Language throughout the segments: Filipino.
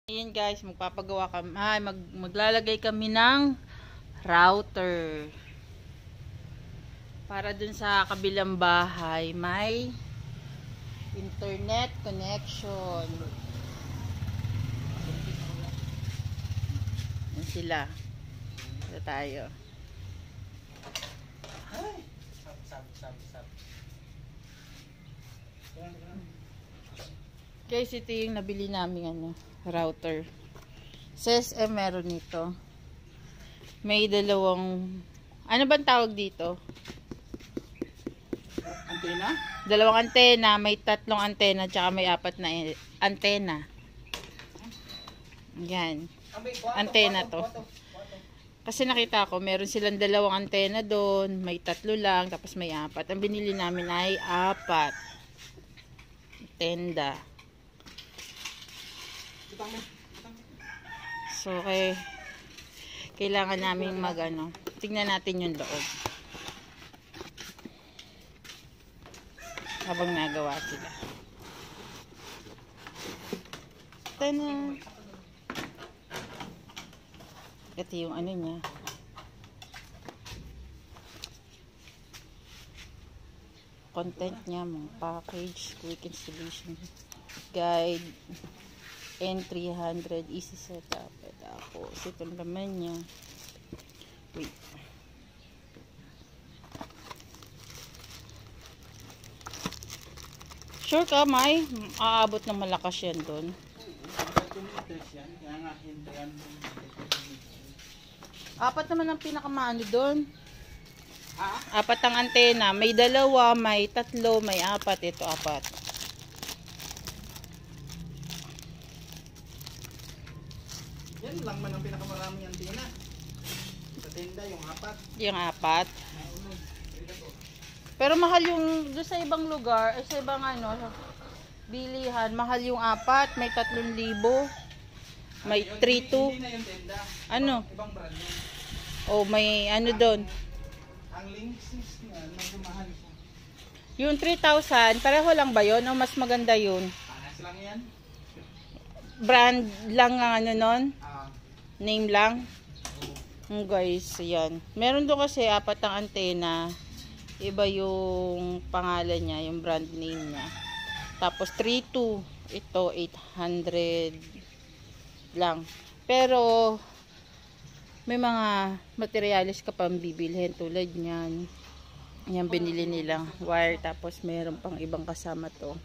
Ayan guys, magpapagawa kami, maglalagay kami ng router. Para dun sa kabilang bahay, may internet connection. Ayan sila. Ito tayo. Guys, ito yung nabili namin router. Sa SM meron nito. May dalawang, ano bang tawag dito? Antena? Dalawang antena, may tatlong antena, tsaka may apat na antena. Yan. Antena to. Kasi nakita ko, meron silang dalawang antena doon, may tatlo lang, tapos may apat. Ang binili namin ay apat. Tenda. So, kailangan namin tignan natin yung loob. Habang nagawa sila. Tana. Ito yung niya. Content niya, mga package, quick installation guide, N300, easy setup. Tapos, ito naman niya. Wait. Sure ka, May? Aabot ng malakas yan doon. Apat naman ang pinakamaano doon. Apat ang antena. May dalawa, may tatlo, may apat. Ito, apat. Yan lang man ang pinakamaraming antena. Sa tenda, yung apat. Yung apat. Pero mahal yung doon sa ibang lugar, sa ibang bilihan, mahal yung apat, may 3,000. May 3,200. Hindi na yung tenda. Ibang brand yun. Oh, may doon. Ang Linksys niya, medyo mahal siya. Yung 3,000, pareho lang ba yun? O mas maganda yun? Panas lang yan. Brand lang ang nun? Ah. Name lang? Guys, yan. Meron doon kasi apat ang antena. Iba yung pangalan niya, yung brand name niya. Tapos 3,200. Ito 800 lang. Pero may mga materialis ka pang bibilhin tulad niyan. Yan binili nilang wire, tapos meron pang ibang kasama to.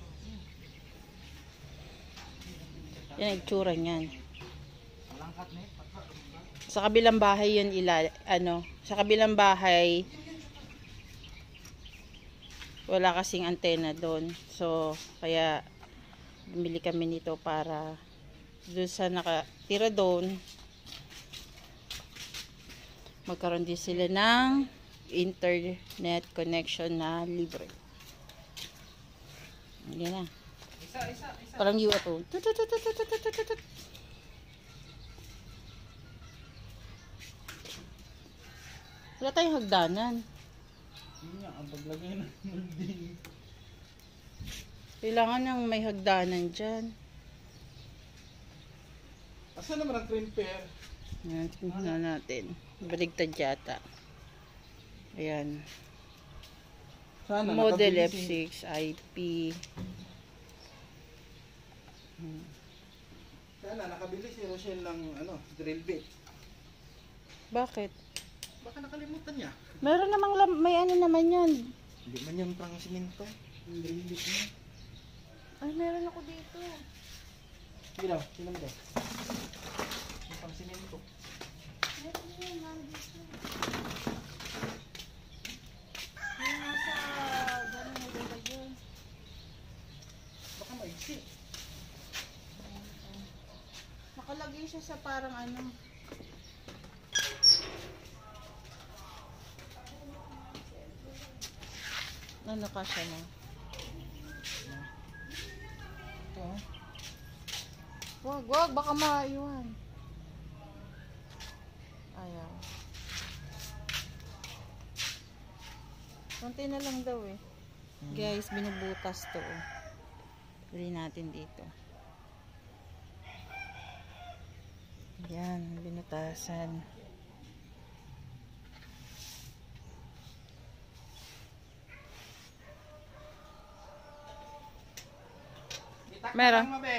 Yan ang itsura niyan. Sa kabilang bahay yun sa kabilang bahay wala kasing antena doon. So, kaya bumili kami nito para doon sa nakatira doon magkaroon din sila ng internet connection na libre. Yan na. Parang UFO. Wala tayong hagdanan. Yun nga, ang paglagay ng molding. Kailangan ng may hagdanan dyan. Asa naman ang crimper? Ayan, tingnan natin. Baligtad yata. Ayan. Sana, Model nakabili F6 IP. Sana nakabili si Rochelle ng drill bit. Bakit? Baka nakalimutan niya. Meron namang may naman yan. Hindi man yung pang siminto. Yung drill bit niya. Ay, meron ako dito. Sige daw, sino mo daw? Yung pang siminto. Meron yan, nandito. Yung nasa gano'n nilagay yun. Baka maiksi. Nakalagay siya sa parang ka siya na. Ito. Wag, baka maiwan. Ayaw. Konti na lang daw eh. Guys, binubutas to. Bili natin dito. Yan, binutasan. Itak Meron. na lang, mabe.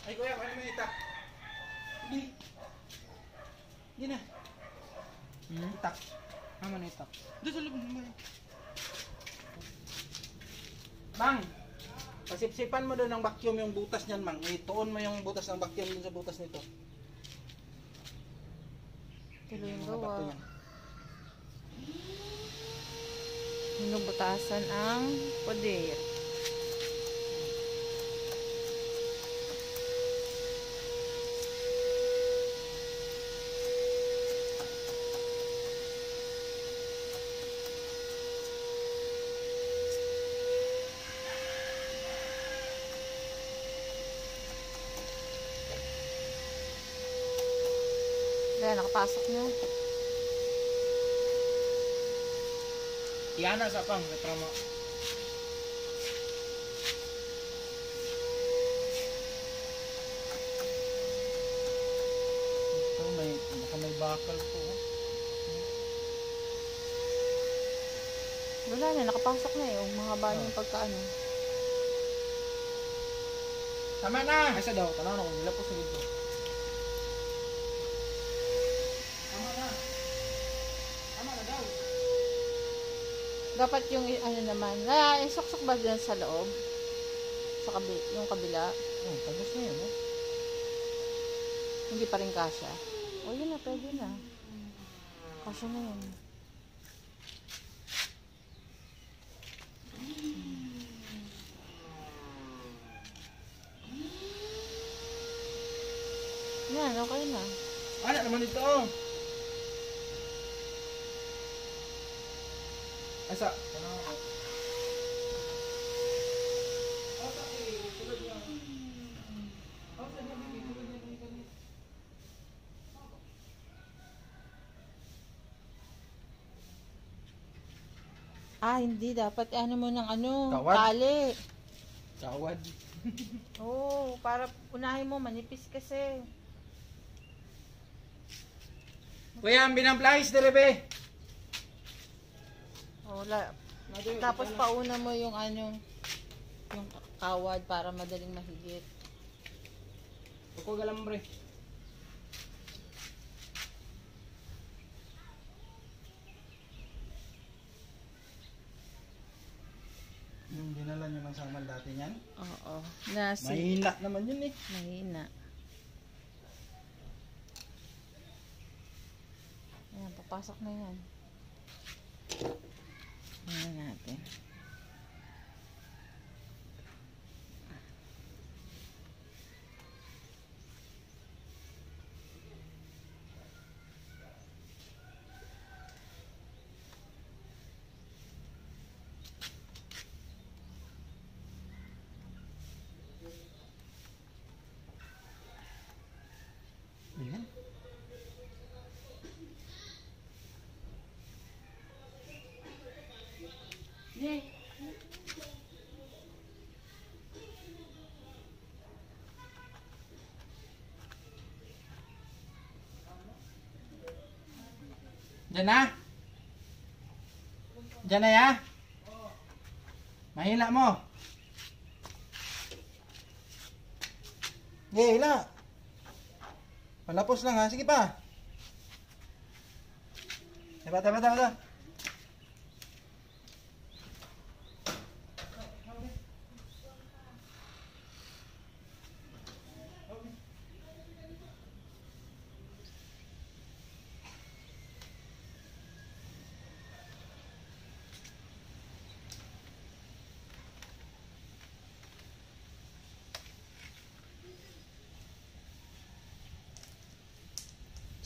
Ay, kuya, paano mo itak? Hindi. Hindi na. Itak. Ano na itak? Doon sa loob mo. Mang, pasipsipan mo doon ng vacuum yung butas niyan, Mang. Ituon mo yung butas ng vacuum dun sa butas nito. Tuloy yung Mga bato gawa. yan. Binubutasan ang pader. Kaya nakapasok na. Iyan na sa pang retrama. Ito baka may bakal po. Wala na, nakapasok na eh. Mahaba na yung pagkaano. Tama na! Ay sa daw, tanaw na kung nila po sa dito. Tama na! Tama na daw! Dapat yung ano naman, isok-sok ba dyan sa loob? Sa yung kabila? Oh, tapos na yan, Hindi pa rin kasya. O yun na, pwede na. Kasya na yun. Yan, okay na. Ano naman ito? Asa? Tanaw ako. Hindi. Dapat ano mo ng ano, Kawad? tali. Kawad. Oo, para unahin mo, manipis kasi. Kuya, ang binamplahis derebe. Tapos pauna mo yung ano, yung kawad para madaling mahigit. Uko galambre. Yung dinala niyo ng saman dati niyan. Oo. Mahina naman yun eh. Mahina. Ayan, papasok na yan. Ayan natin. Ayan. Diyan na? Diyan na ya? Mahila mo. Sige, hila. Palapos lang ha. Sige pa. Taba.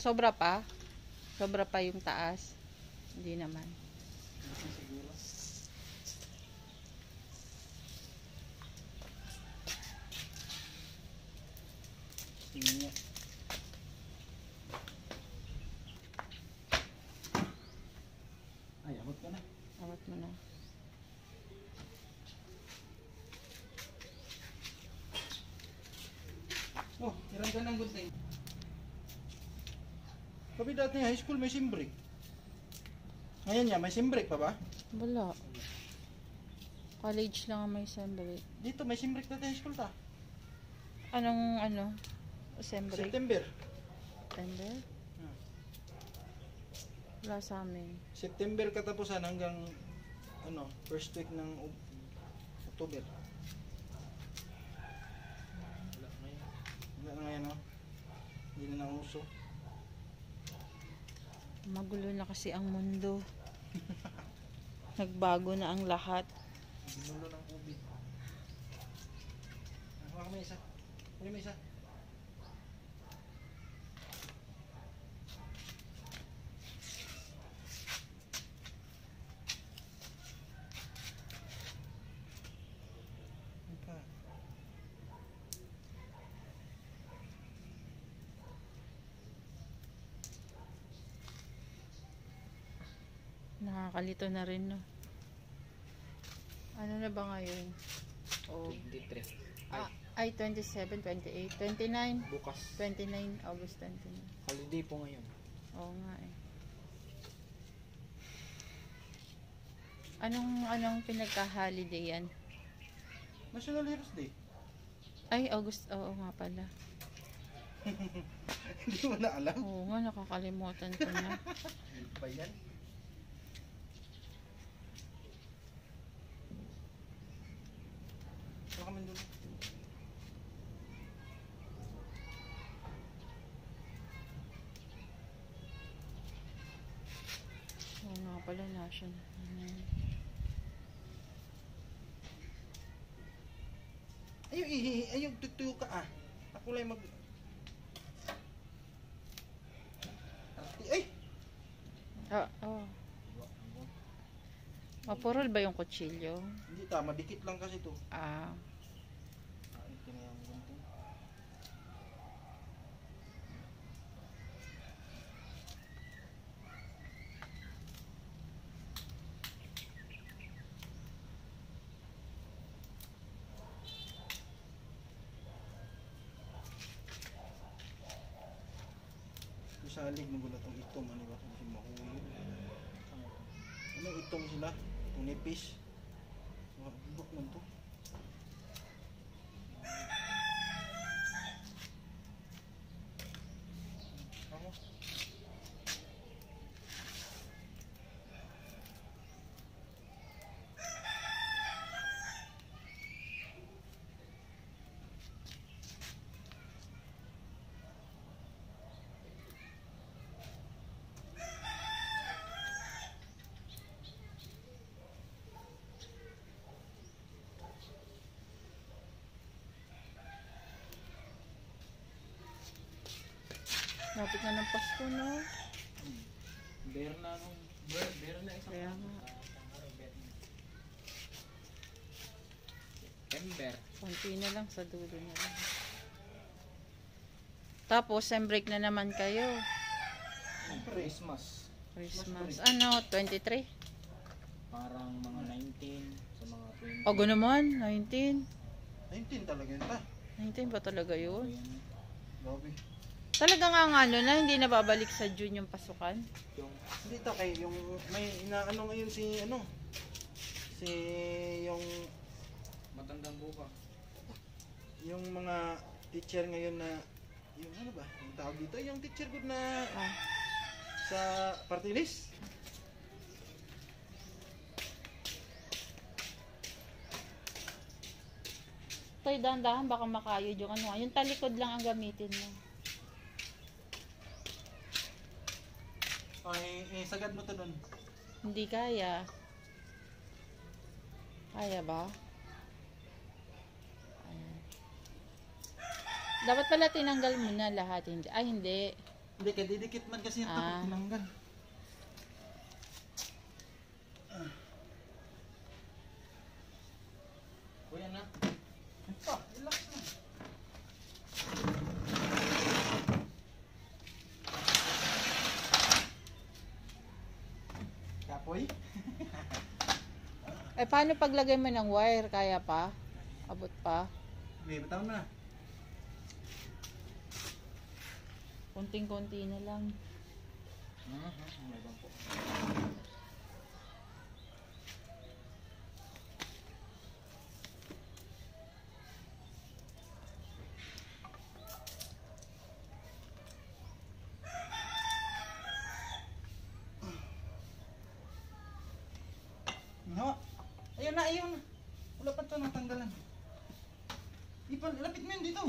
Sobra pa? Sobra pa yung taas? Hindi naman. Tingnan niya. Ay, abot ka na. Awat mo na. Oh, hirang ka ng gunting. Sabi dati high school may sim break. Ngayon niya, may sim break pa ba? Wala. College lang ang may assembly. Dito may sim break dati high school ta. Anong ano? Assembly? September. September? Hmm. Wala sa amin. September katapusan hanggang ano, first week ng October. Wala na ngayon. Wala na ngayon, no? Hindi na nauso. Magulo na kasi ang mundo. Nagbago na ang lahat. Ginulo ng COVID. Hawa ka may isa. Kunin mo isa. Ano pa? Nakakalito na rin, no? Ano na ba ngayon? Oh. 23. Ay, 27, 28, 29. Bukas. 29, August 29. Holiday po ngayon. Oo nga eh. Anong pinagka-holiday yan? National Heroes Day. Ay, August, oo nga pala. Hindi mo na alam. Oo nga, nakakalimutan ko na. Ano ba yan? Baka man doon. Oo nga pala, national. Ayaw, tutuyo ka ah. Ako lang mag... Ay! Oo. Mapurol ba yung kutsilyo? Hindi tama, dikit lang kasi to. Ah. Ay, kinayang gunting. Salig na gulat ang itom, ano ba? Kasi mahuli. Ano itom sila? Itong nipis. Buk man to. Ako. Lapit na ng Pasko, no? Bear na nung... Bear na isang... Kaya nga. Ember. Konti na lang, sa dulo na lang. Tapos, sem break na naman kayo. Christmas. Christmas. Ano, 23? Parang mga 19 sa mga 20. Pago naman, 19. 19 talaga yun ta. 19 ba talaga yun? Ayan. Grabe. Talaga nga ano na, hindi na babalik sa June yung pasukan? Yung Hindi ta kay yung may inaano ngayon si ano si yung matandang buka. yung mga teacher ngayon na yung ano ba yung tawag dito yung teacher good na Ah. sa party list. Tay, dahan-dahan baka makayod yung ano. Yung talikod lang ang gamitin mo. Ay sagad mo to nun. Hindi kaya. Kaya ba? Ayan. Dapat pala tinanggal mo na lahat. Hindi. Ay, hindi. Hindi kay didikit man kasi yung Ah. tinanggal. Kuya na. Relax na. Kapoy? Eh, paano paglagay mo ng wire? Kaya pa? Abot pa? Hindi, bitaw na. Kunting-kunti na lang. May bangko. No. Ayun na, ayun. Wala pa ito natanggalan. Lapit mo yun dito.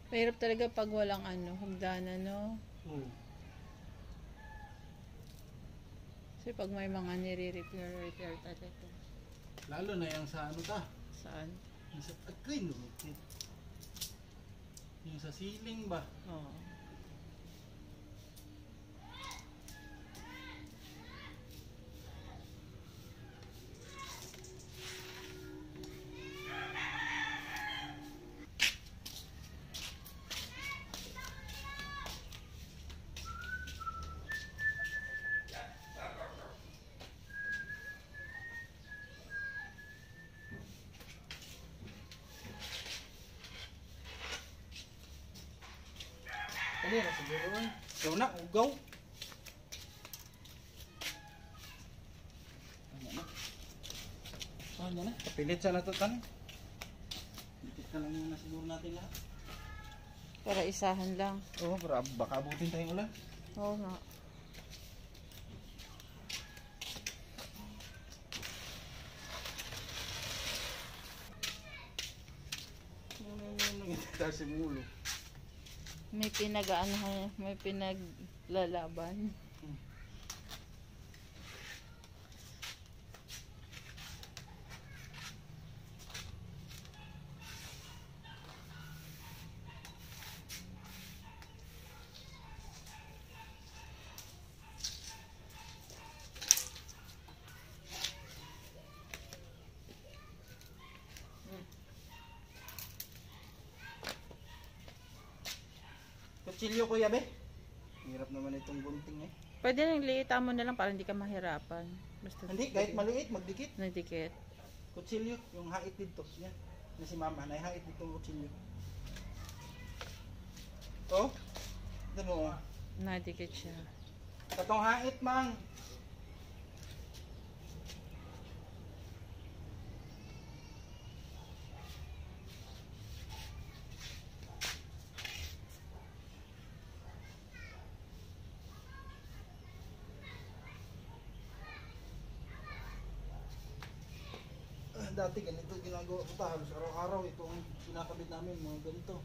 Mahirap talaga pag walang hagdanan, no? Kasi pag may mga nire-repair talaga. Lalo na yung sa ano ta? Saan? Yung sa screen. Yung sa ceiling ba? Oo. Kanina siguro eh. Ikaw na, ugaw. Ano na? Kapilit sa natutan. Dikit ka lang muna siguro natin lahat. Para isahan lang. Oo, baka abutin tayong ulan. Oo nga. Taas yung ulo. May may pinaglalaban. Kutsilyo kuya be. Hirap naman itong gunting eh. Pwede nang liitan mo na lang para hindi ka mahirapan. Basta Hindi, kahit maliit, magdikit. nagdikit. Kutsilyo, yung hait dito. Yan. Na si mama, naihait dito yung kutsilyo. Oh, ito mo. Nadikit siya. Katong hait mang. Dati ganito ginagawa ko ta, halos araw-araw itong kinakabit namin mga ganito.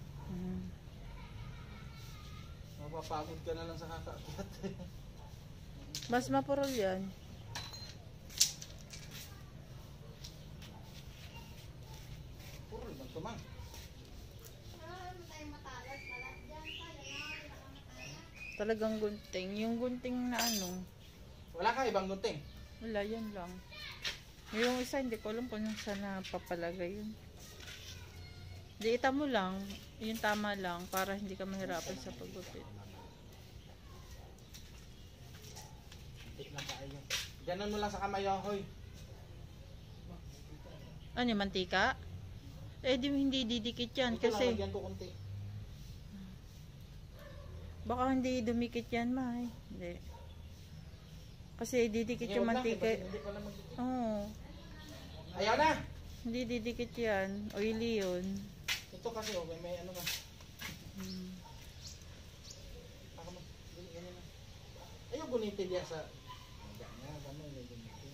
Mapapagod ka na lang sa kakakit. Mas mapurol yan. Puro lang tumang. Talagang gunting. Yung gunting na Wala ka ibang gunting? wala, yan lang. Yung isa, hindi ko alam kung saan napapalagay yun. Diita mo lang, yung tama lang, para hindi ka mahirapan sa paggupit. Tik na tayo. Ganon mo lang sa kamay, hoy. Ano yung mantika? Eh, hindi didikit yan. Ito lang, Kasi, lagyan ko konti. baka hindi dumikit yan, May. Hindi. Kasi didikit yung mantika. Hindi pala magdikit. Oo. Ayaw na! Hindi didikit yan. Oily yun. Ito kasi, okay, may ano na. Ako mo, ganyan na. Ayaw gunitin yan sa... Ganyan, gano'n, may gunitin.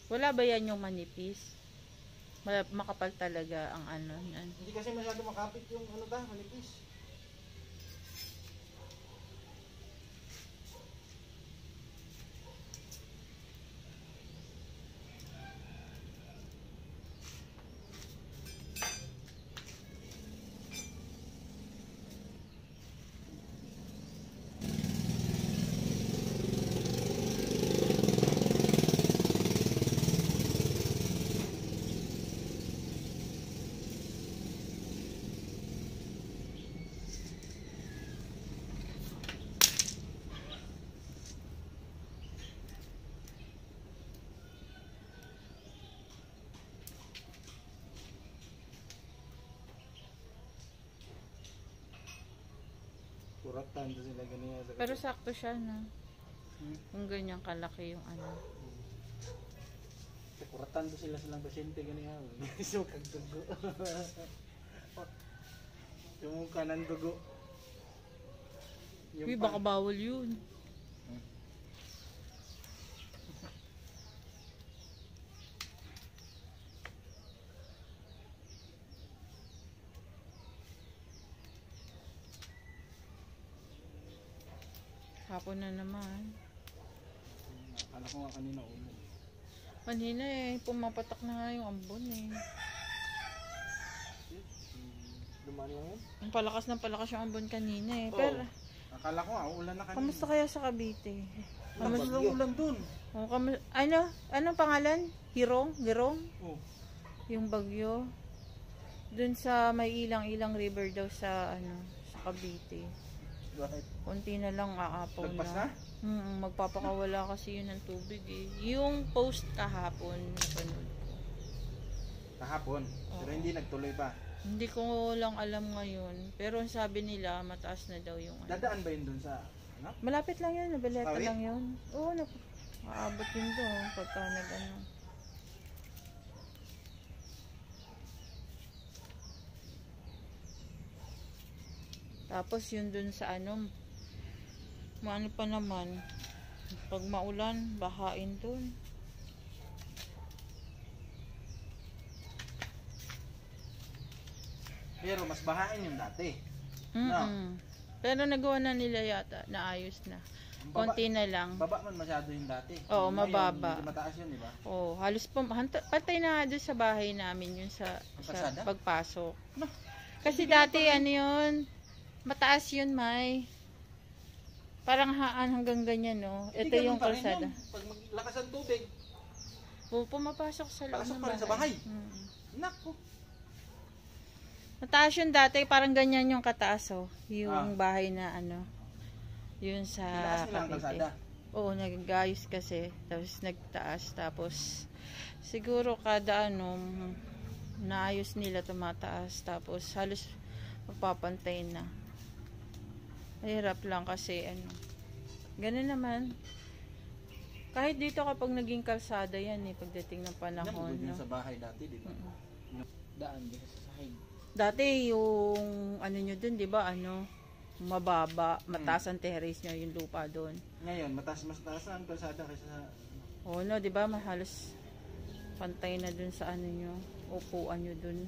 Wala ba yan yung manipis? Makapal talaga ang yan. Hindi kasi masyado makapit yung ano ta, manipis. Kuratan to sila ganyan. Pero sakto siya na. Hmm? Kung ganyan kalaki yung ano. Kuratan to sila silang pasyente ganyan. So kagdugo. Yung kanan dugo. Uy, baka bawal yun. Hapon na naman. Akala ko nga kanina ulo. Kanina pumapatak na nga yung ambon Dumaan lang yun? Ang palakas ng palakas yung ambon kanina Oo. Pero, Akala ko nga ulan na kanina. kamusta kaya sa Cavite? Kamusta ang ulan dun? Anong pangalan? Girong? Oh. Yung bagyo. Dun sa may ilang-ilang river daw sa sa Cavite. Bakit? Konti na lang aapaw Lagpas na? Magpapakawala kasi yun ng tubig Yung post kahapon, napanood ko. Kahapon. Oo. Pero hindi nagtuloy pa. Hindi ko lang alam ngayon. Pero ang sabi nila, mataas na daw yung Dadaan ba yun dun sa ano? Malapit lang yun, nabaleta Awit? lang yun. Oo, aabot yun doon pagka Tapos yun dun sa maano pa naman, pag maulan, bahain dun. Pero mas bahain yung dati. Pero nagawa na nila yata, naayos na. Konti na lang. Baba man masyado yung dati. Oo, Ngayon, mababa. Hindi mataas yun, di ba? Oh, halos patay na doon sa bahay namin yun sa kalsada? pagpasok. No. Kasi dati yun, mataas yun, May. Parang hanggang ganyan, no. Ito Hindi, yung ganun pa rin kalsada. yun. Pag maglakas ang tubig, Pumapasok sa loob pasok ng pa rin sa bahay. Mm. Naku. Mataas yun dati, parang ganyan yung kataas, yung Ah. bahay na yun sa Tinaas nila ang Cavite. kalsada. Oo, nagagayos kasi. Tapos nagtaas. Tapos siguro kada naayos nila tumataas. Tapos halos magpapantay na. Mahirap lang kasi ganun naman. Kahit dito kapag naging kalsada yan pagdating ng panahon. Nabugod No? yun sa bahay dati, di ba? Daan din sa sahig. Dati yung nyo dun, di ba, mababa, mataas ang terrace nyo, yung lupa doon. Ngayon, mas taas ang kalsada kaysa sa... Oo, no, di ba, halos pantay na dun sa nyo, upuan nyo dun.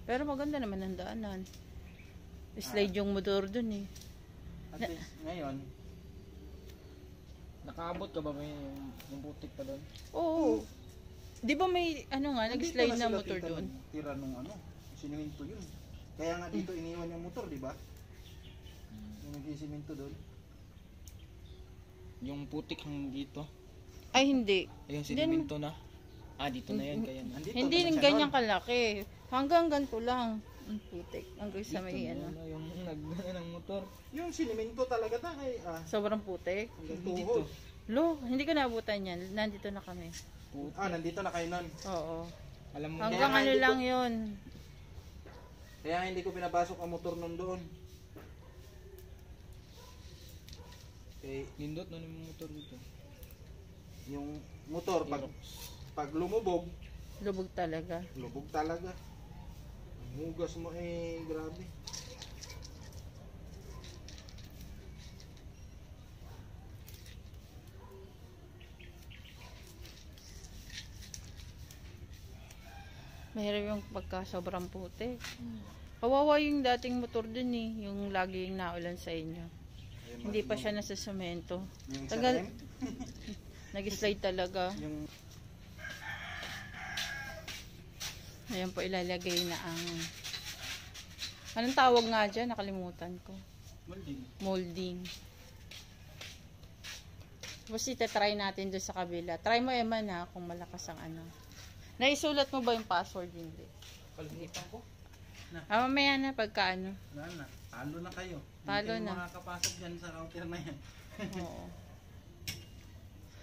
Pero maganda naman ang daanan. Slide yung motor dun At least, ngayon, Nakaabot ka ba yung butik pa doon? Oo. Di ba may, nag-slide na motor doon? Tira nung siniminto yun. Kaya nga dito iniwan yung motor, di ba? Yung nag-siminto doon. Yung putik hanggang dito. Ay, hindi. Ayun, siniminto na. Dito na yan, kaya na. Andito, Hindi rin dimensional. ganyan kalaki. Hanggang ganito lang. Ang putik. Hanggang sa may Yung nagdala ng motor. Yung siniminto talaga Sobrang putik. hanggang Hindi tuhod. Lo, hindi ko naabutan yan. Nandito na kami. Putik. Nandito na kayo nun. Oo. Alam mo, Hanggang nga hindi lang ko- yun. Kaya hindi ko pinabasok ang motor nun doon. Okay, nindot na yung motor dito. yung motor, pag lumubog, Lubog talaga. lubog talaga. Ang hugas mo grabe. Mahirap yung pagka sobrang putik. Kawawa yung dating motor dun yung laging naulan sa inyo. Ayun, Hindi pa siya nasa semento. Yung isa Tagal, rin, nag-slide talaga. yung Ayan po ilalagay na anong tawag nga dyan? Nakalimutan ko. molding. Molding. Tapos try natin doon sa kabila. Try mo, Eman, kung malakas ang Naisulat mo ba yung password? Hindi. Kalimutan ko. Mamaya na pagka Wala na. Talo na kayo. Talo Hindi na. kayo makakapasok dyan sa router na yan. Oo.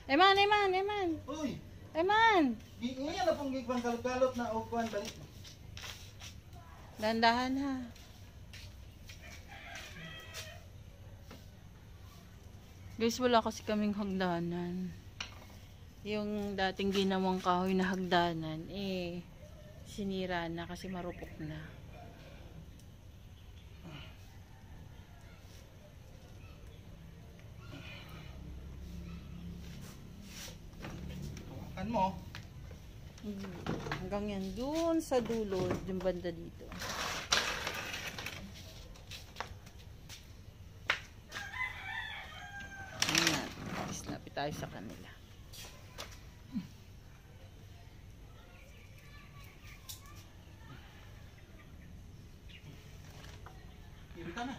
Eman! Uy! Eman! Ngayon na pong gigwan kalot-kalot na ukuan balik. Dandahan ha. Guys, wala kasi kaming hagdanan. Yung dating ginawang kahoy na hagdanan, eh, sinira na kasi marupok na. Hawakan mo. Hanggang yan, dun sa dulo, yung banda dito. Ayan, islapit tayo sa kanila. Irita na.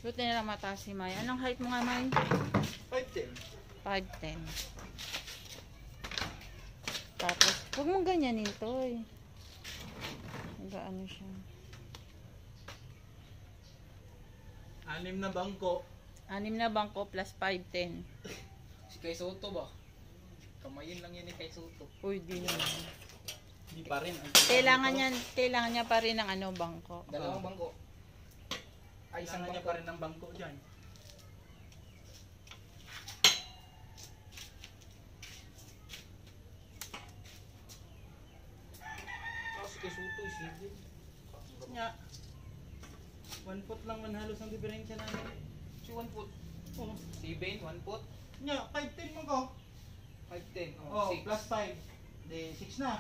Buti na lang mataas si May. Anong height mo nga, May? 5'10". 5'10". Tapos, huwag mong ganyanin to eh. Ano siya. 6 na bangko. 6 na bangko plus 5'10". Si Kay Soto ba? Kamayin lang yan ni Kay Soto. Uy, di naman. Hindi pa rin. Kailangan niya pa rin ng ano, bangko. Dalawang bangko. Ay, isang Kailangan niya bangko. pa rin ng bangko dyan. Si Kay Soto, sige. Nya. 1 foot lang man halos ang diferensya namin. Si 1 foot. Oh. Si Ben, 1 foot. Nya, 5'10 mo ko. 5'10". Oh, 6. plus 5. Di 6 na.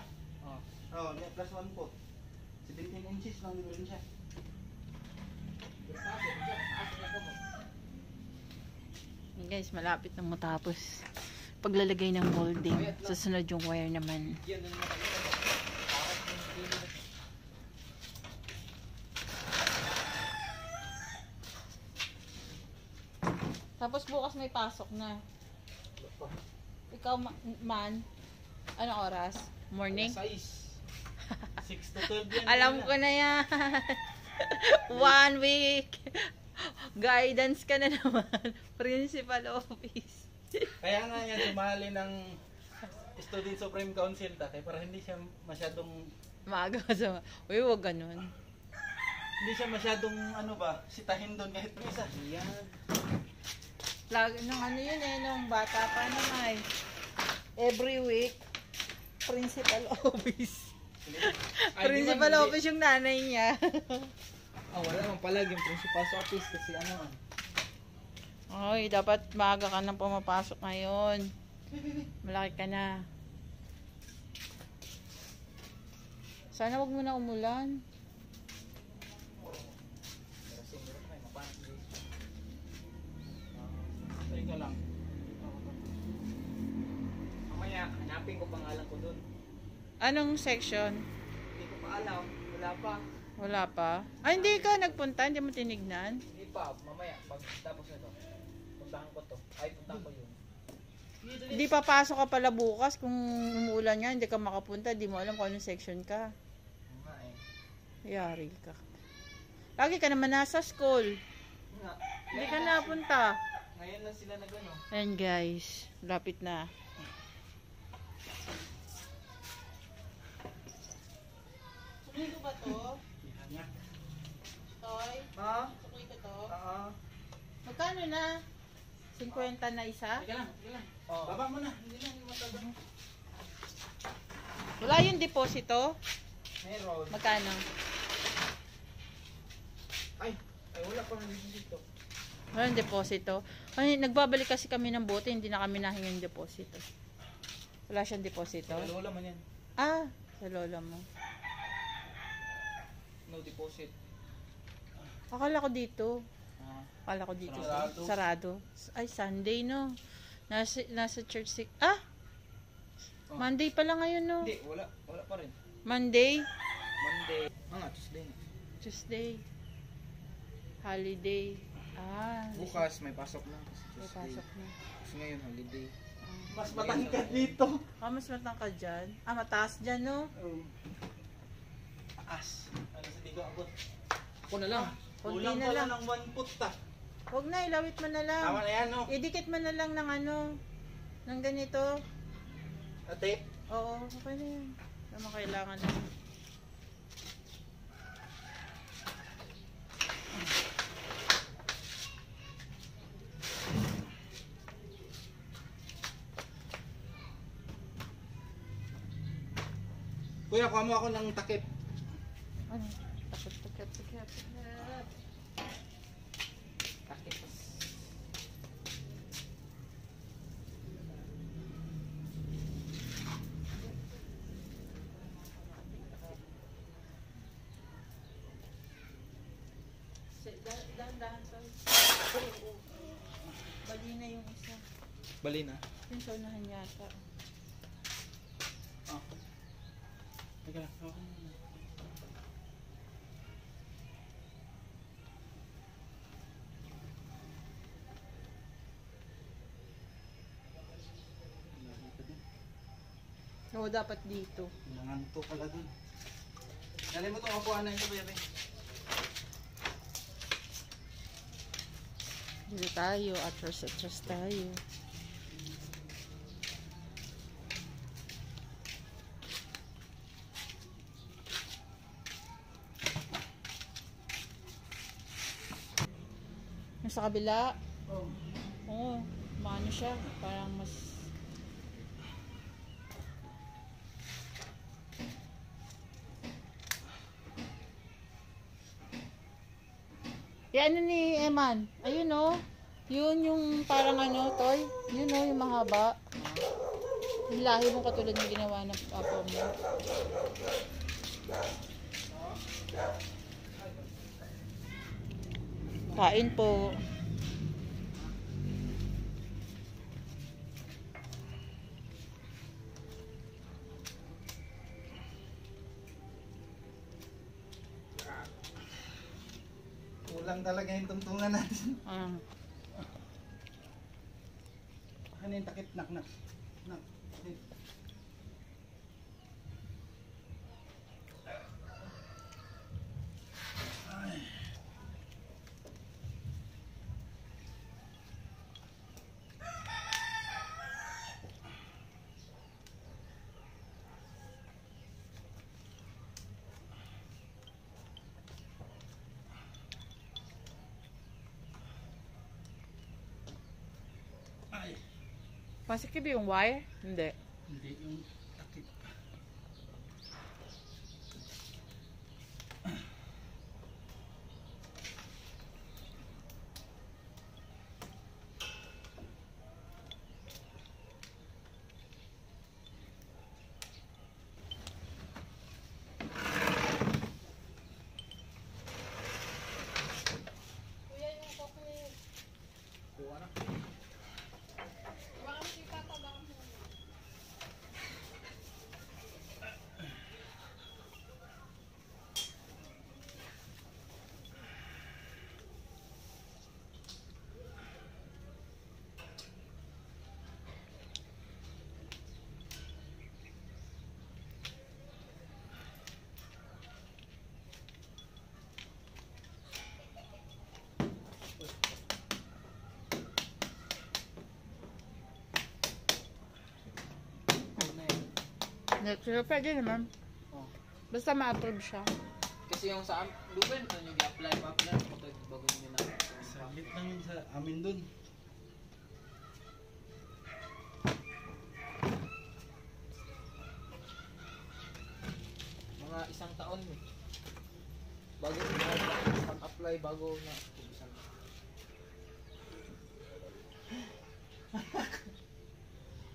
Oh. Oh, nya plus 1 foot. 17 inches lang diferensya. Guys, malapit na matapos. Paglalagay ng molding. Susunod yung wire naman. Yan ang mga Tapos bukas may pasok na. Ikaw man, anong oras? Morning? size. 6 to 12 yan. Alam ko na yan. 1 week. Guidance ka na naman. Principal office. Kaya nga yan sumali ng Student Supreme Council kaya para hindi siya masyadong Maaga ka sa... Uy, huwag ganun. hindi siya masyadong ano ba, sitahin doon kahit isa. Yan. Nung ano yun eh, nung bata pa naman. Every week, principal office. Principal office yung nanay niya. Wala naman pala yung principal sa office kasi ano. Ay, dapat maaga ka nang pumapasok ngayon. Malaki ka na. Sana wag mo na umulan. Teka lang. Mamaya, hanapin ko pangalan ko doon. Anong section? Hindi ko pa alam. Wala pa. Wala pa. Ay, hindi ka nagpunta? Hindi mo tinignan? Hindi pa. Mamaya, pag tapos na to. Puntahan ko to. Ay, puntahan ko yun. Hindi papasok ka pala bukas. Kung umuulan nga, hindi ka makapunta. Hindi mo alam kung anong section ka. Nga eh. Yari ka. Lagi ka naman nasa school. Nga. Hindi ka napunta. Ngayon lang sila nagano. Ayan guys, lapit na. Sukli ko ba to? Toy? Ha? Sukli ko to? Oo. Magkano na? 50 na isa? Teka lang, teka lang. Oo. Baba mo na, hindi na matagal. Wala yung deposito? Meron. Magkano? Ay, wala pa rin dito. Walang deposito. Ay, nagbabalik kasi kami ng bote, hindi na kami nahingi yung deposito. Wala siyang deposito? Sa lola man yan. Ah, sa lola mo. No deposit. Akala ko dito. Ah. Akala ko dito. Sarado. Sarado. Ay, Sunday no. Nasa church Oh. Monday pala ngayon no. Hindi, wala. Wala pa rin. Monday, Monday. Tuesday na. Tuesday. Holiday. Ah, Bukas may pasok na. Kasi may Tuesday. pasok na. Kasi ngayon holiday. Mas matangkad dito. Mas matangkad dyan. Ah, mataas dyan no. Taas. Ano sa di ko abot. Ako na lang. Konti Kulang na pala lang. ng 1 foot ta. Huwag na, ilawit mo na lang. Tama na yan, no? Idikit mo na lang ng ano, ng ganito. Ate, Oo, okay na yan. Naman kailangan na. Kuya, kuha mo ako ng takip. Ano? Takip. Takip. Dahan-dahan tayo. Bali na yung isa. Bali na. Yung sa unahan yata. Ah. Teka lang. Okay. Oo, dapat dito. Nanganto pala dun. Dali mo itong kapuan na ito, baby. Dito tayo. Atras tayo. Yung sa kabila. Oo. Maano siya. Parang mas... Yan ano ni Eman. Ayun oh. Yun yung parang ano, toy. Yun oh, yung mahaba. Yung lahi mo katulad ng ginawa ng papa mo. Kain po. Kulang talaga yung tungtungan natin. Ano yung takip? Nak. Ay. Ay. Masikip yung wire? Hindi. Hindi yung takip. Kuha na. Pero pwede naman. Oh. Basta ma-approve siya. Kasi yung sa Lumen, ano yung i-apply mo bago nyo na. Saglit lang yun sa amin dun. Mga isang taon eh. Bago pag-apply, bago na isang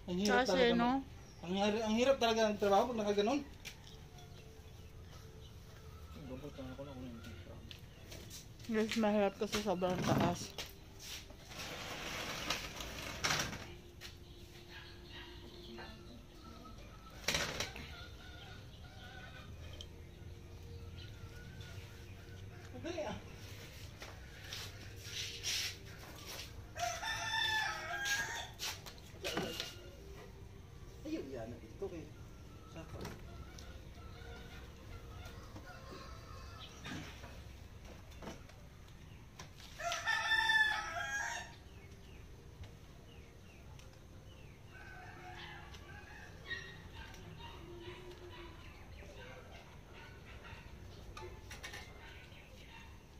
Ang hirap Kasi talaga. no? Ang hirap talaga ng trabaho pag nakaganon. Gabot lang ako na kung yung tipo. Yes, mahirap kasi sobrang taas. Dali ah. Ayaw yan na dito kay Saka.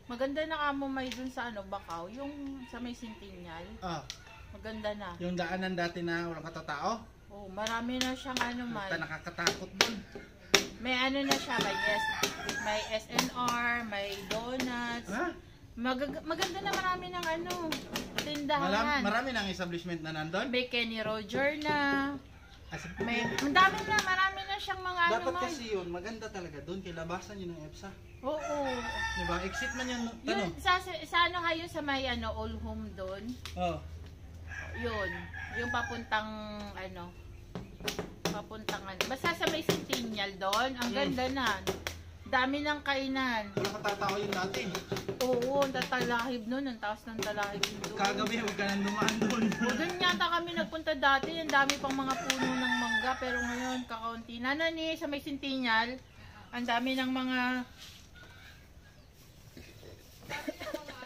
Maganda na kamo may dun sa ano, Bakaw. Yung sa may Centennial. Ah, Maganda na. yung daanan dati na walang katatao. Oh, marami na siyang ano man. Basta nakakatakot dun. May ano na siya, may SNR, may donuts. Ha? Maganda na, marami ng ano, tindahan. Marami ng establishment na nandun? May Kenny Roger na. As May, ang dami na, marami na siyang mga dapat ano man. kasi yun, maganda talaga doon. Kilabasan yun ng EPSA. Oo. Diba? Exit man yan. Yun, sa ano kayo sa may ano, All Home doon. Oh. Yun. Yung papuntang ano. Basta sa may Centennial doon. Ang ganda na. Dami ng kainan. Wala katatao yun dati. Oo, ang tatalahib nun. Ang taas ng talahib doon. Kagabi, huwag ka nang dumaan doon. O, doon yata kami nagpunta dati. Ang dami pang mga puno ng mangga. Pero ngayon, kakaunti na ni sa may Centennial. Ang dami ng mga...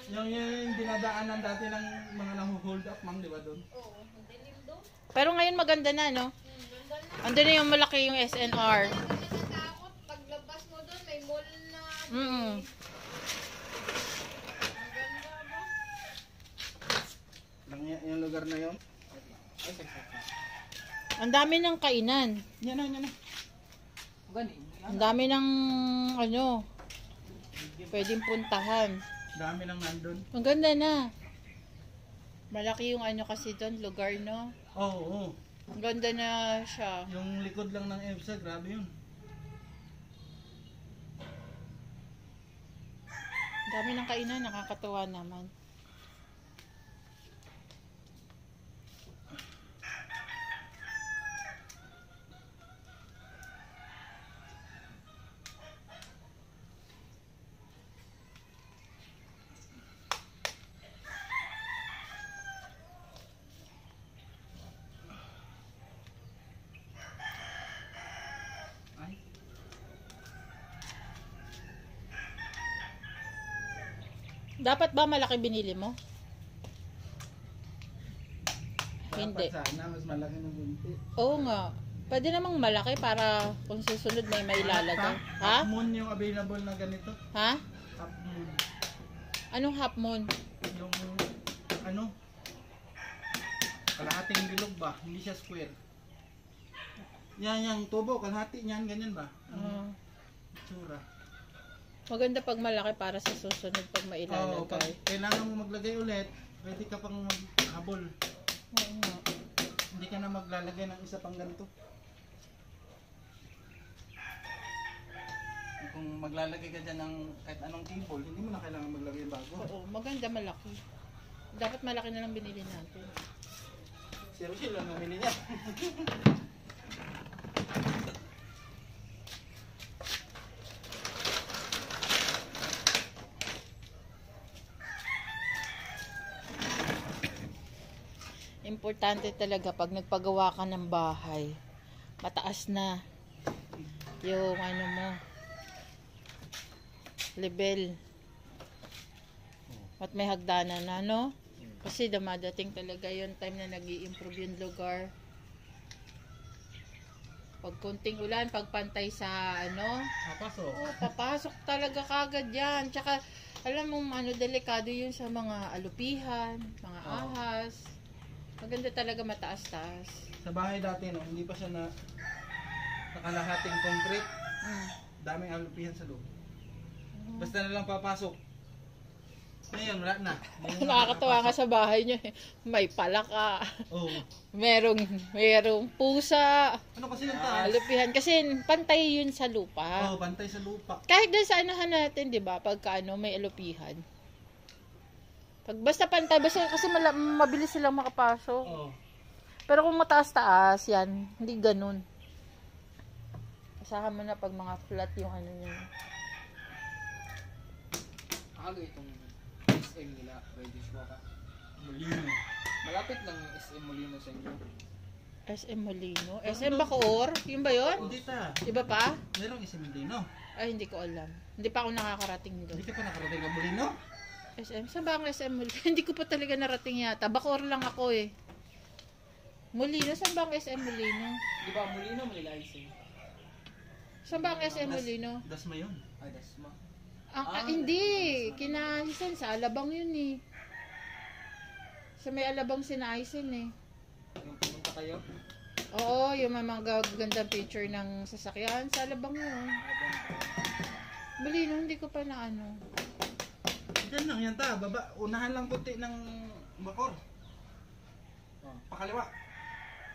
yung dinadaanan dati ng mga nahu-hold up, ma'am, di ba doon? Pero ngayon maganda na, no? Andun na yung malaki yung SNR. Natatakot paglabas mo doon, may mall na. Yung lugar na yun? Ang dami ng kainan. Yan na. Gani. Ang dami ng ano, pwedeng puntahan. Dami lang nandun. Ang ganda na. Malaki yung ano kasi doon, lugar, no? Oo. Ang ganda na siya. Yung likod lang ng EPSA, grabe yun. Ang dami ng kainan, nakakatuwa naman. Ay. Dapat ba malaki binili mo? Hindi. Dapat sana, mas malaki ng bunti. Oo nga. Pwede namang malaki para kung susunod may ilalagay. Ha? Half moon yung available na ganito. Ha? Half moon. Anong half moon? Yung ano? Kalahating bilog ba? Hindi siya square. Yan, yung tubo, kalahati niyan, ganyan ba? Tsura. Maganda pag malaki para sa susunod pag Oo, mailalagay. kailangan mo maglagay ulit, pwede ka pang maghabol. Oo nga. Hindi ka na maglalagay ng isa pang ganito. Kung maglalagay ka dyan ng kahit anong table, hindi mo na kailangan maglagay bago. Oo, maganda malaki. Dapat malaki na lang binili natin. Si Rochelle lang namili niya. Importante talaga pag nagpagawa ka ng bahay, mataas na yung ano mo, level. At may hagdanan na, no? Kasi dumadating talaga yung time na nag-i-improve yung lugar. Pag kunting ulan, pag pantay sa ano, Papasok. papasok talaga kagad yan. Tsaka, alam mo, ano, delikado yun sa mga alupihan, mga ahas. Maganda talaga mataas-taas. Sa bahay dati, no, hindi pa siya na nakalahating concrete. Daming alupihan sa loob. Basta na lang papasok. Ngayon, wala na. Hindi na Nakakatawa nga sa bahay niya. May palaka. Oo. Merong pusa. Ano kasi yung taas? Alupihan. Kasi pantay yun sa lupa. Oo, pantay sa lupa. Kahit doon sa anahan natin, di ba? Pagka ano, may alupihan. Pag basta pantay, basta kasi mabilis silang makapasok. Oo. Pero kung mataas-taas, yan, hindi ganun. Asahan mo na pag mga flat yung ano niya. Aga itong SM nila, Reddish Waka. Molino. Malapit lang yung SM Molino sa inyo. SM Molino? SM Bacoor? Yung ba yun? Hindi ta. Iba pa? Merong isang Molino. Ay, hindi ko alam. Hindi pa ako nakakarating doon. Hindi ka pa nakarating ng Molino? SM? Saan ba ang SM Molino? Hindi ko pa talaga narating yata. Bacoor lang ako eh. Molino? Saan ba ang SM Molino? Di ba Molino may license? Saan ba ang SM Molino? Dasma yun. Ay, Dasma. Hindi. Kinahisan sa Alabang yun eh. Sa may Alabang sinahisan eh. Yung pumunta kayo? Oo, yung mga gandang picture ng sasakyan sa Alabang yun. Malino, hindi ko pa na ano. Diyan lang yan ta, baba, unahan lang puti ng bakor. Oh, pakaliwa.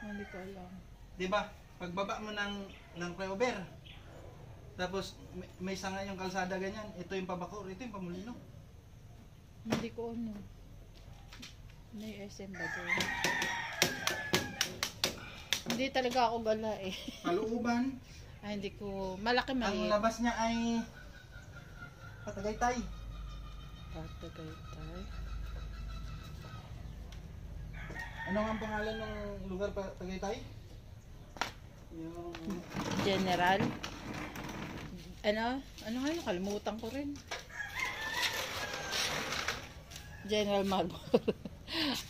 Hindi ko alam. 'Di ba? Pagbaba mo ng flyover. Tapos may sanga yung kalsada ganyan. Ito yung pabakor, ito yung pamulino. Hindi ko ano. May SM ba doon? Hindi talaga ako gala eh. Paluuban. Ay, hindi ko. Malaki Ang maliit. labas niya ay Patagaytay. Patagaytay. Ano nga ang pangalan ng lugar Patagaytay? Yung General. Ano? Ano nga? Nakalimutan ko rin. General Marble.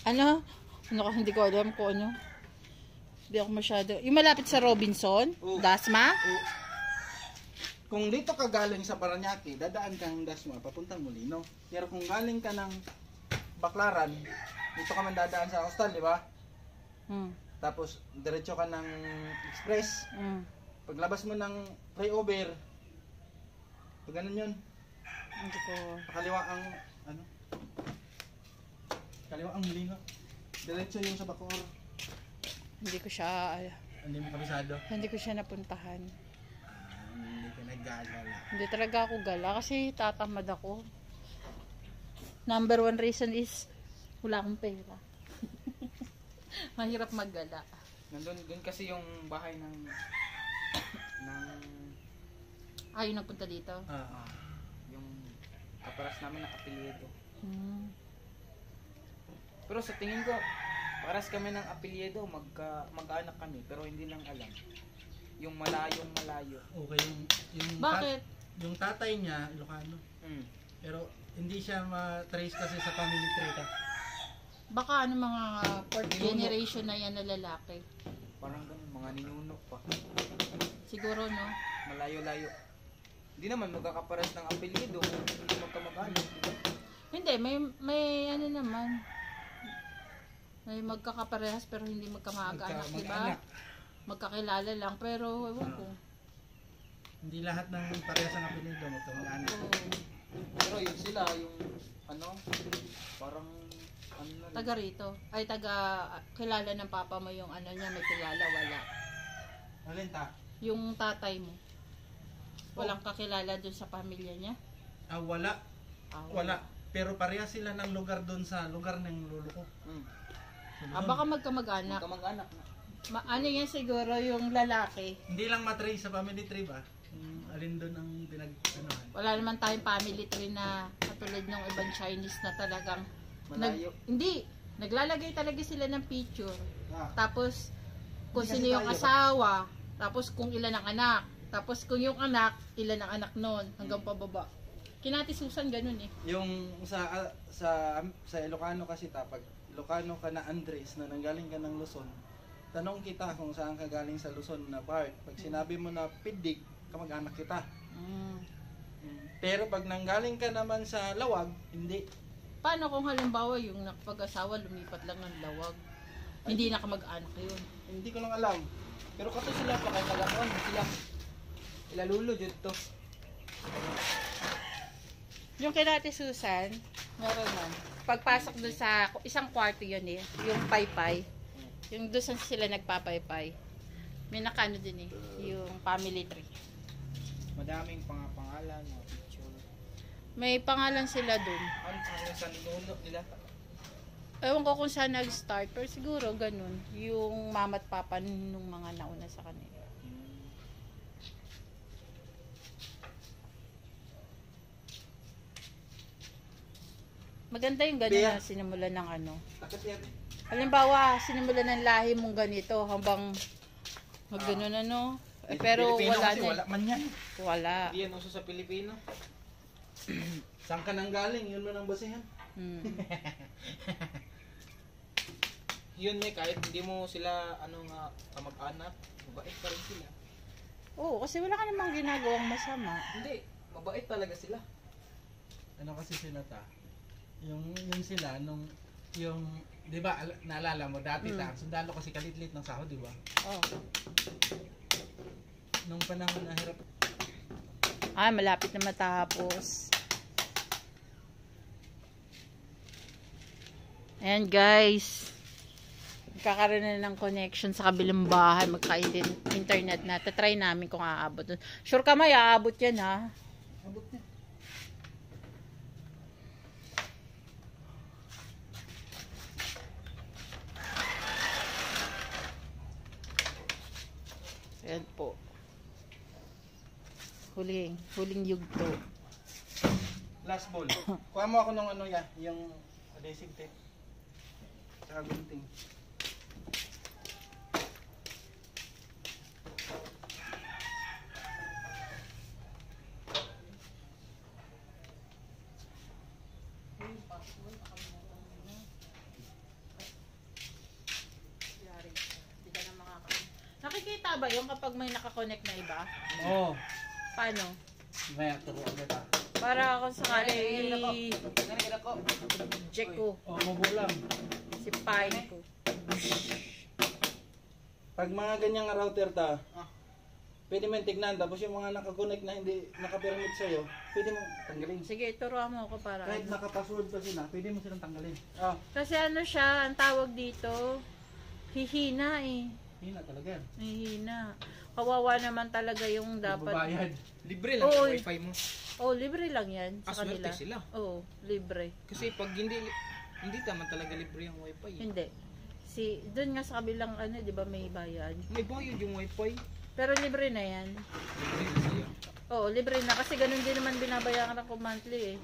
Ano? Ano ka? Hindi ko alam kung ano. Hindi ako masyado. Yung malapit sa Robinson? Oo. Dasma? kung dito ka galing sa Paranaque, dadaan ka ng Dasma, papuntang Molino. Pero kung galing ka ng Baclaran, dito ka man dadaan sa Hostal, di ba? Hmm. Tapos, diretso ka ng Express. Hmm. Paglabas mo ng flyover, pag ganun yun, Hindi ko. pakaliwa ang, ano? Kaliwa ang Molino. Diretso yung sa Bacoor. Hindi ko siya. Hindi mo kabisado. Hindi ko siya napuntahan. Hindi ka nag-gagala. Hindi talaga ako gala kasi tatamad ako. Number one reason is wala akong pera. Mahirap maggala. Nandun kasi yung bahay ng Ayaw nagpunta dito. yung kaparas namin na apelyido. Hmm. Pero sa tingin ko, paras kami ng apelyido, mag-anak kami, pero hindi lang alam. Yung malayong malayo. Okay, yung Bakit? yung tatay niya, Ilocano. Pero hindi siya ma-trace kasi sa family tree. Baka ano mga fourth Ninuno. generation na yan na lalaki. Parang ganun, mga ninuno pa. Siguro no. Malayo-layo. Hindi naman magkakaparas ng apelyido kung hindi magkamag-anak. Hindi, may ano naman. May magkakaparehas pero hindi magkamag-anak, di ba? Magkakilala lang pero ewan ko. Hindi lahat ng parehas ang apelido mo mag-anak. Oo. Pero yun sila, yung ano, parang ano na rin. Taga rito. Ay, kilala ng papa mo yung ano niya, may kilala, wala. Alin ta? Yung tatay mo. Walang kakilala dun sa pamilya niya? Wala. Ah, Wala. Pero parehas sila ng lugar doon sa lugar ng lolo ko. Baka magkamag-anak. Magkamag-anak na. Ano yan siguro yung lalaki. Hindi lang matrace sa family tree ba? Alin doon ang pinag-anuhan. Wala naman tayong family tree na katulad ng ibang Chinese na talagang Malayo. hindi. Naglalagay talaga sila ng picture. Tapos kung Hindi sino kasi yung tayo, asawa, tapos kung ilan ang anak, tapos kung yung anak, ilan ang anak nun, hanggang pababa. Kinatisusan ganun eh. Yung sa Ilocano kasi pag Ilocano ka na Andres na nanggaling ka ng Luzon, tanong kita kung saan ka galing sa Luzon na part. Pag sinabi mo na Pidig, kamag-anak kita. Pero pag nanggaling ka naman sa Lawag, hindi. Paano kung halimbawa yung nakapag-asawa lumipat lang ng Lawag? Hindi na kamag-anak yun. Hindi ko lang alam. Pero kato sila pa kay Kalakon, sila ilalulo dito. Yung kay Ate Susan, meron man. Pagpasok dun sa isang kwarto yun eh, yung paypay. Yung doon sila nagpapaypay. May nakano din eh, yung family tree. Madaming pangalan, mga picture. May pangalan sila dun. Ano sa ninuno nila? Ewan ko kung saan nag-start, pero siguro ganun. Yung mama at papa nung mga nauna sa kanila. Maganda yung ganun Bea. na sinimulan ng ano. Takot yan. Halimbawa, sinimulan ng lahi mong ganito hanggang ganun ano. Pero Pilipino wala kasi, na. wala man yan. Wala. Hindi yan uso sa Pilipino. Saan ka nang galing? Yun man ang basihan. Yun may kahit hindi mo sila kamag-anak, mabait pa rin sila. Oo, kasi wala ka namang ginagawang masama. Hindi, mabait talaga sila. Ano kasi sila ta? Yung sila, yung Di ba, naalala mo, dati sundalo kasi kalitlit ng sahod, di ba? Oh. Nung panahon na hirap. Ay, malapit na matapos. Ayan guys. Magkakaroon na ng connection sa kabilang bahay. Magka-internet na. Tatry namin kung aabot. Sure ka may aabot yan ha. Abot niya. Ayan po. Huling yugto. Last ball. Kuha mo ako ng ano ya, yung adhesive tape. Saka gunting. Nakikita ba yung kapag may nakakonect na iba? Oo. Paano? May turuan kita. Para ako sakali check ko. Oh, mubo lang. Sipain ko. Pag mga ganyang router ta, pwede mo yung tignan. Tapos yung mga nakakonect na hindi nakapyramid sa'yo, pwede mo tanggalin. Sige, turuan mo ako para. Kahit nakapassword pa sila, pwede mo silang tanggalin. Ah, Kasi ano siya, ang tawag dito, hihina eh. hina talaga yan. Hihina. Kawawa naman talaga yung dapat. Magbabayad. Libre lang Oo, yung wifi mo. Oh, libre lang yan sa Aswerte kanila. sila. Oo, libre. Kasi pag hindi naman talaga libre yung wifi. Hindi. Doon nga sa kabilang ano, 'di ba may bayad. May bayad yung wifi. Pero libre na 'yan. Libre na siya. Oo, libre na kasi ganun din naman binabayaran ako monthly eh.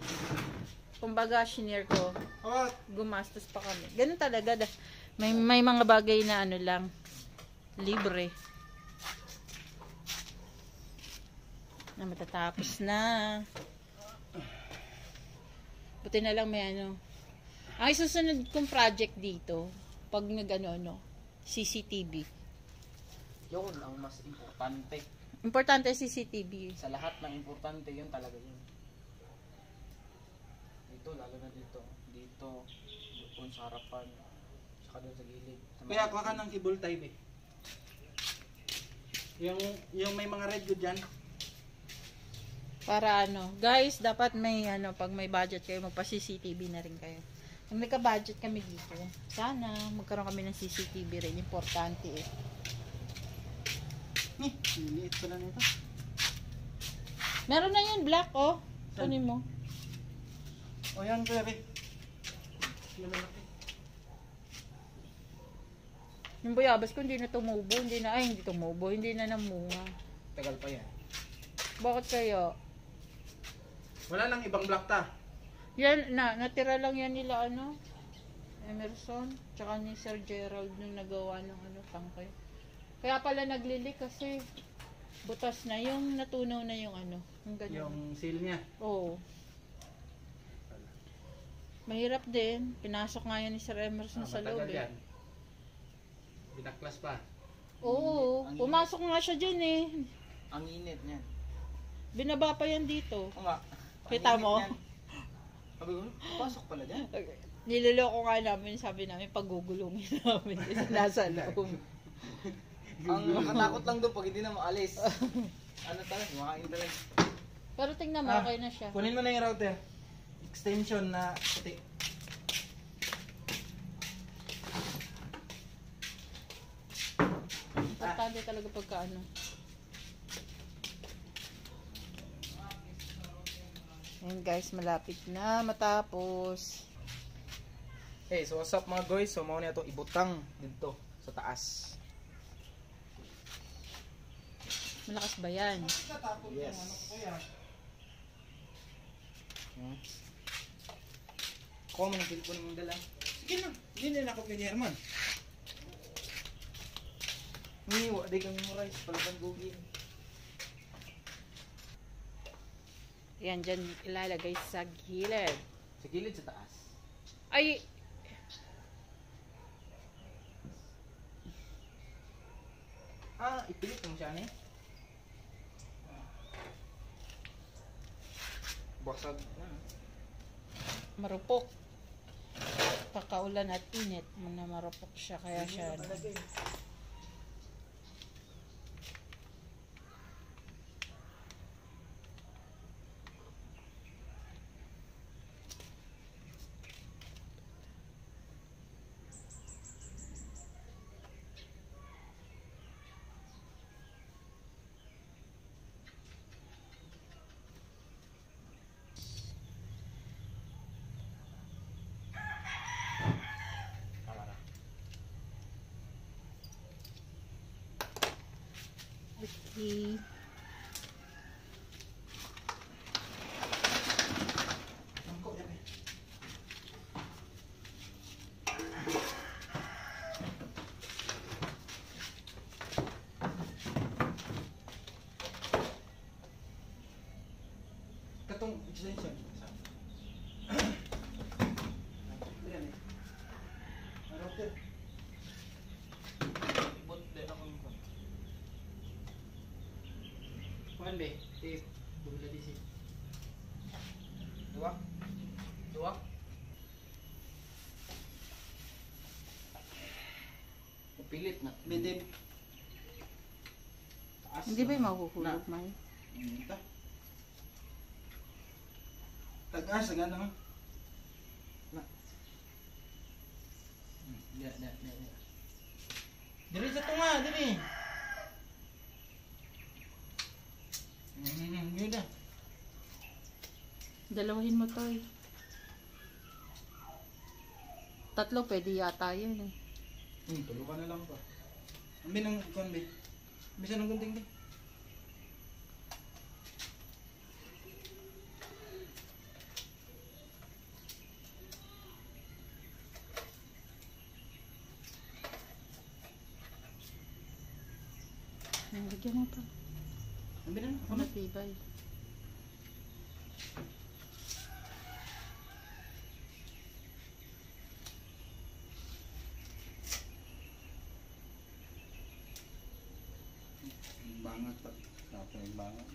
Kumbaga, shinare ko, Oh, gumastos pa kami. Ganun talaga. May mga bagay na ano lang, libre. Na matatapos na. Buti na lang may ano. Ang isusunod kong project dito, pag nag-ano, CCTV. Yun ang mas importante. Importante CCTV. Sa lahat ng importante, yun talaga yun. Dito, lalo na dito. Dito, doon sa harapan. Saka doon sa gilid. kaya kuha ka ng cable type eh. Yung may mga red good dyan. Para ano, guys, dapat may ano, pag may budget kayo, magpa-CCTV na rin kayo. Kung may ka-budget kami dito, sana magkaroon kami ng CCTV rin. Importante eh. Liit pala nito. Meron na yun, black oh. Kunin mo. O yan, kuya Be. Malalaki. Yung bayabas ko, hindi na tumubo. Hindi tumubo. Hindi na namunga. Tagal pa yan. Bakit kaya? Wala nang ibang block ta. Yan, natira lang yan nila, ano, Emerson, tsaka ni Sir Gerald nung nagawa ng ano, tangkay. Kaya pala naglilik kasi butas na yung natunaw na yung ano, yung ganyan. Yung seal niya. Oo. Mahirap din. Pinasok nga yan ni Sir Emerson sa loob Matagal eh. yan. Binaklas pa. Oo, pumasok nga siya dyan eh. Ang init niyan. Binaba pa yan dito. Oo nga. Kita Ang init mo? niyan. Sabi ko, pasok pala dyan. Niloloko nga namin, sabi namin, pagugulungin namin kasi nasa loob. Ang makatakot lang doon pag hindi na maalis. Ano talaga, makain talaga. Pero tingnan mo, okay na siya. Kunin mo na yung router. Extension na puti. Importante talaga pagka ano. Ayan guys, malapit na matapos. Hey, so what's up mga guys? So mauna ito ibutang dito sa taas. Malakas ba yan? Yes. Kuha mo ng cellphone mong dala. Sige na. Hindi na ako kay Herman. Niwa, di kang memorize. Palaban gugin. Yan, dyan ilalagay sa gilid. Sa gilid sa taas. Ay! Ipilit mo siya eh. Basag na. Marupok. kakaulan at init, na marupok siya, kaya siya. Okay. Angkok yan eh. Katong extension. Yan eh. Router. Ibot din ako ng kon. Kuan be, tape. Bumila DC. Duwak? Duwak? Pilit na. Be tape. Taas. Hindi ba yung mahuhulog, May? Ta. Tagas, sagana nga. Na. Ya. Diri sa tunga, diri. Yun na. Dalawahin mo to eh. Tatlo, pwede yata yun eh. Tulo ka na lang pa. Ambi ng kuan be. Bisa ng gunting be. Lagyan mo pa. Ambi na. Ano? Matibay. Bangat pa. Tapos yung bangat.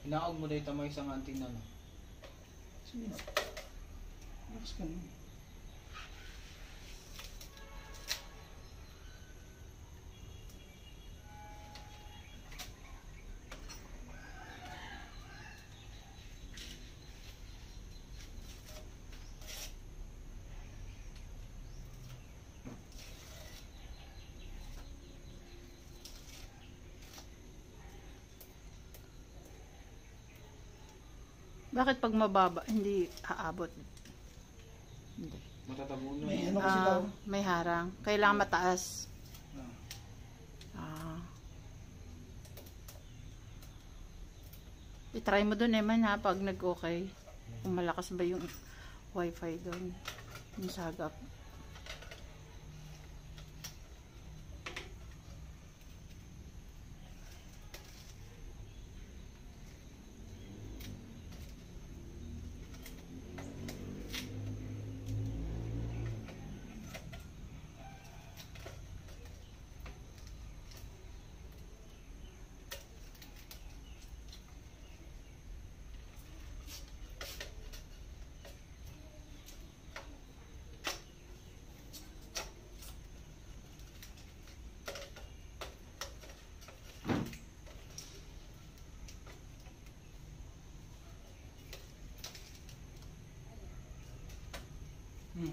Hinaog mo dito mo isang anting na no. Sige na. Lakas ka na. Bakit pag mababa, hindi aabot? Hindi. Matatabunan. May ano kasi daw. May harang. Kailangan mataas. Ah. I-try mo dun naman ha, pag nag-okay. Kung malakas ba yung wifi dun. Yung sagap.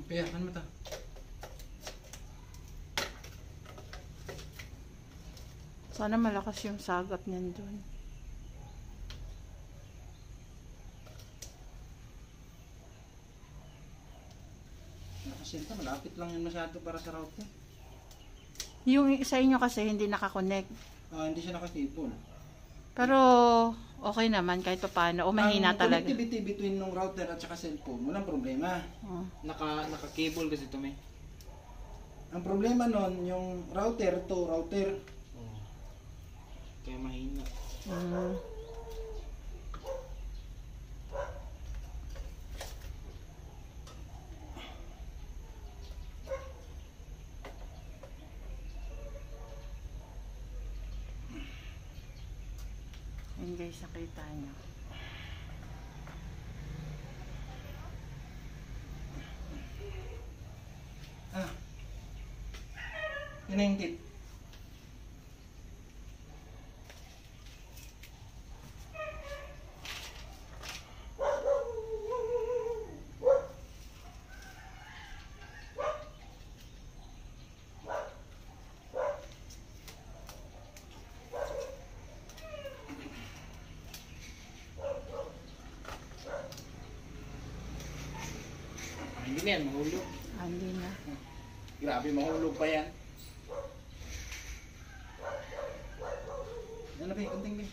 Kaya, ano mo ta? Sana malakas yung sagap niyan dun. Nakasinta, malapit lang yun masyado para sa router. Yung sa inyo kasi hindi nakakonect. Hindi siya nakakable. Pero, okay naman kahit pa paano. O mahina Ang talaga. connectivity between ng router at saka cellphone, walang problema. Oh. Naka-cable kasi ito may. Ang problema nun, yung router to router. Oh. Kaya mahina. Mm. Yun guys, nakita nyo. Ah. Yun na yung tip. Hindi na yan, mahulog. Hindi na. Grabe, mahulog pa yan. Ano ba yung kunting ba?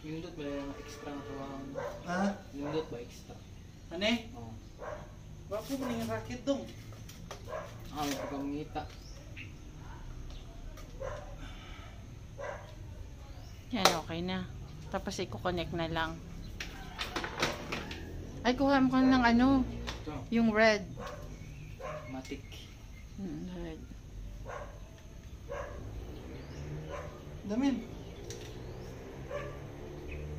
Nindot ba yung extra na tawang? Ha? Nindot ba extra? Ano eh? Oo. Wapo mo na yung racket dong. May pagkamangita. Yan, okay na. Tapos i-connect na lang. Ay, kuha mo ka ng ano, Ito, yung red. matic. Red. Damin.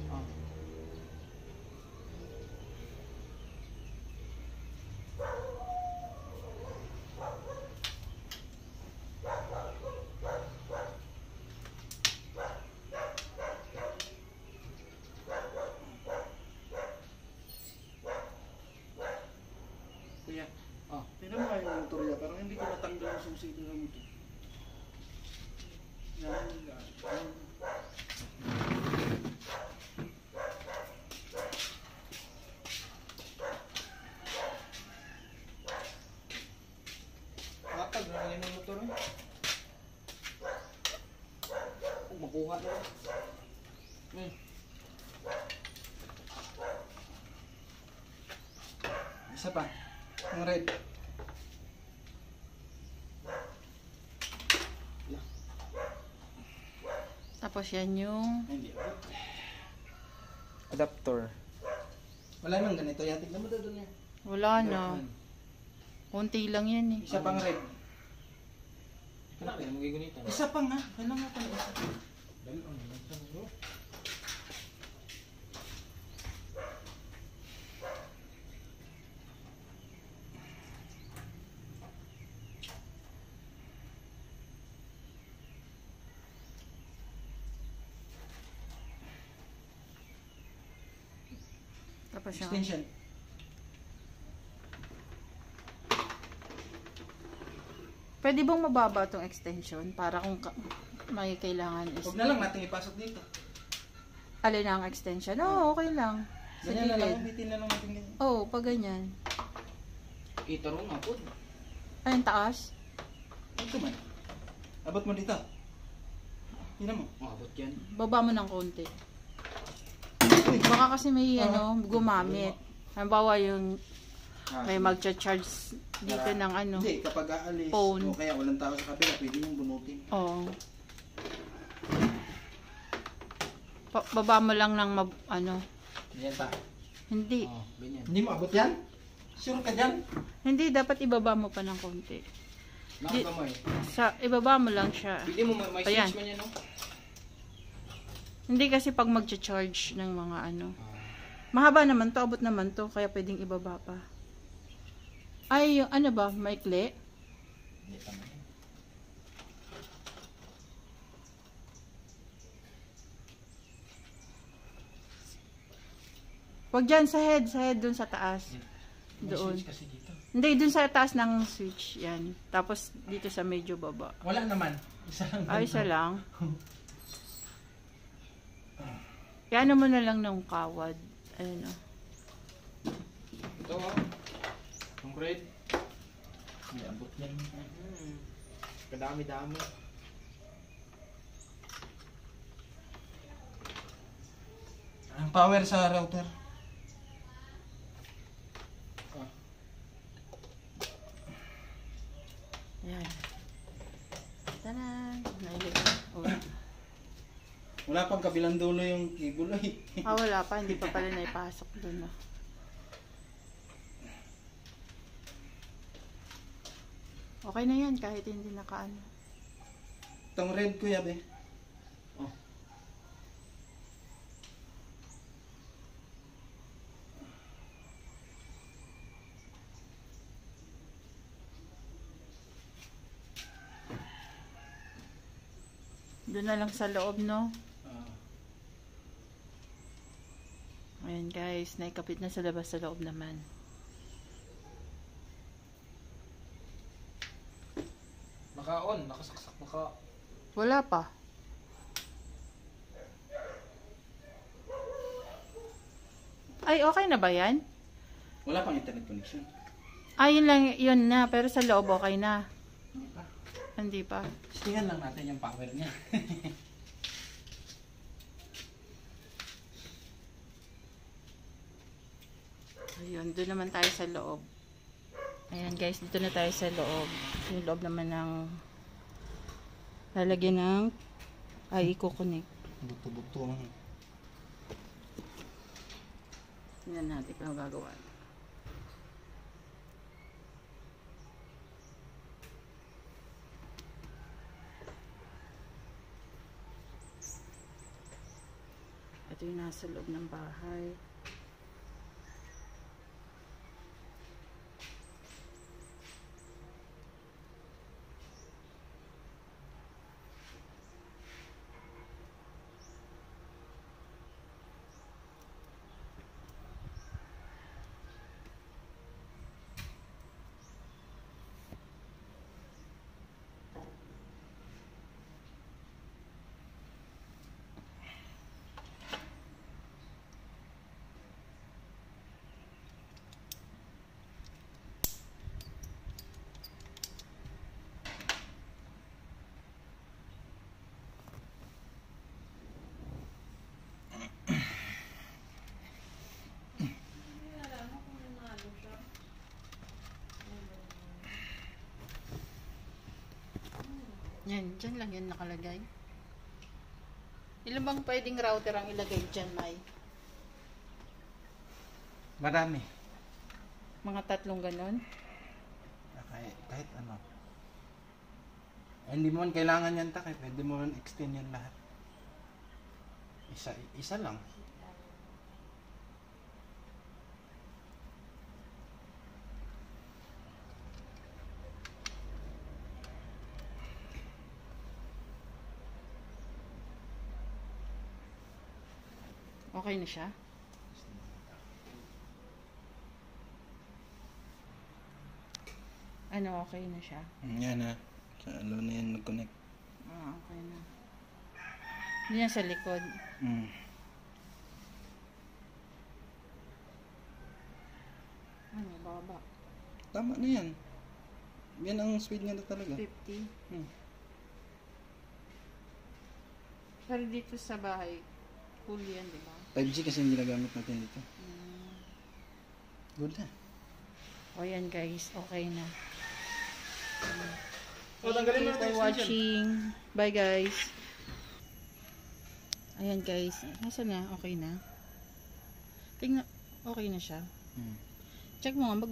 Ah. Kuya. Ah. Tingnan mo nga yung motor niya. Parang hindi ko natanggal yung susi ng motor. Yan. Yan. Matag na lang yung motor eh. Makuha na. Isa pa. Ang red. Tapos yan yung... Hindi. Adapter. Wala nang ganito. Yan. Tignan mo doon yan. Wala na. Kunti lang yan eh. Isa pang red. Wala ka yung magigunita. Isa pa nga. Kailangan pa na isa. Tapos yung... Extension. Pwede bang mababa itong extension para kung may kailangan is... Huwag na lang natin ipasok dito. Alin ang extension? Oo, okay lang. Sa Ganyan na lang. gilid. Bitin na lang natin ganyan. Oo, pag ganyan. Kita rin nga po. Ayun, taas. Ito man. Abot mo dito. Tingnan mo. Abot yan. Baba mo ng konti. Uy. Baka kasi may gumamit. Halimbawa yung Ah, may magcha-charge dito ng ano. Hindi, kapag aalis Phone. o kaya walang tao sa kabila, pwede mong bunutin. Oo. Baba mo lang ng ano. Yan pa. Hindi. Ganyan. Hindi mo abot yan? Sure ka dyan? Hindi, dapat ibaba mo pa ng konti. Nakakamay. Ibaba mo lang siya. Pili mo, may Ayan. switch man yan, no? Hindi kasi pag magcha-charge ng mga ano. Mahaba naman to, abot naman to, kaya pwedeng ibaba pa. Ay, yung ano ba, maikli? Hindi, tama yan. Wag dyan, sa head dun sa taas. May Doon. switch kasi dito. Hindi, dun sa taas ng switch. Yan. Tapos dito sa medyo baba. Wala naman. Isa lang. Ay, isa lang. Kaya ano mo na lang ng kawad. Ayun o. Ito yung red. May abot yan. Kadami-dami. Ang power sa router. Yan. Tanan! Nailig. Oh. Wala pang kabilang dulo yung cable ay. Wala pa. Hindi pa pala naipasok dun. Oh. Okay na yan kahit hindi nakaano. Itong red kuya be. Oh. Doon na lang sa loob, no? Ah. Ayan guys, naikapit na sa labas, sa loob naman. Naka-on, nakasaksak, Wala pa. Ay, okay na ba yan? Wala pang internet connection. Ay, yun lang, yun na. Pero sa loob, okay na. Hindi pa. Hindi pa. Tingnan lang natin yung power niya. Ayun, doon naman tayo sa loob. Ayan guys, dito na tayo sa loob. Yung loob naman ng lalagyan ng ay, i-connect. Buto-buto. Tingnan natin kung ano gagawa. Ito yung nasa loob ng bahay. Yan, dyan lang yan nakalagay. Ilan bang pwedeng router ang ilagay dyan, May? Marami. Mga 3 ganon? Kahit ano. Hindi mo man kailangan yan takip. Pwede mo man extend yan lahat. Isa lang. Okay na siya? Ano, okay na siya? Yan na. Sa alo na yan nag-connect. Okay na. Hindi yan sa likod. Ano, baba? Tama na yan. Yan ang speed niya na talaga. 50. Pero dito sa bahay, full yan, di ba? 5G kasi yung ginagamit natin dito. Good na. O yan guys, okay na. Tanggalin mo Thank you for watching. Bye guys. Ayan guys, nasa na? Okay na? Tingnan, okay na siya. Check mo nga,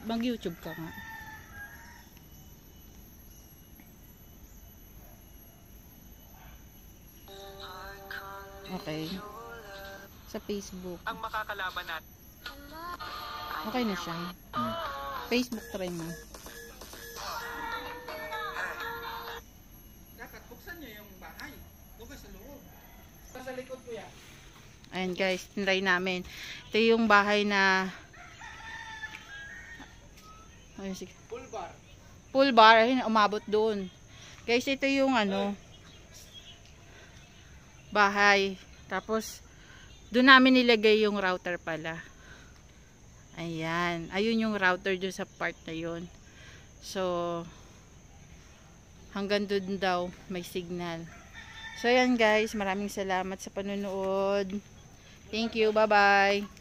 mag-YouTube ka nga. Okay. Sa Facebook. Ang makakalaban natin. Okay na siya. Facebook try mo. Dapat buksan niyo yung bahay. Doon ka sa loob. Sa likod ko yan. Ayan guys, tinry namin. Ito yung bahay na ayun, sige. Full bar. Full bar, ayun, umabot doon. Guys, ito yung ano bahay. Tapos doon namin nilagay yung router pala. Ayan, ayun yung router doon sa part na yun. So hanggang doon daw may signal. So ayan guys, maraming salamat sa panonood. Thank you, bye bye.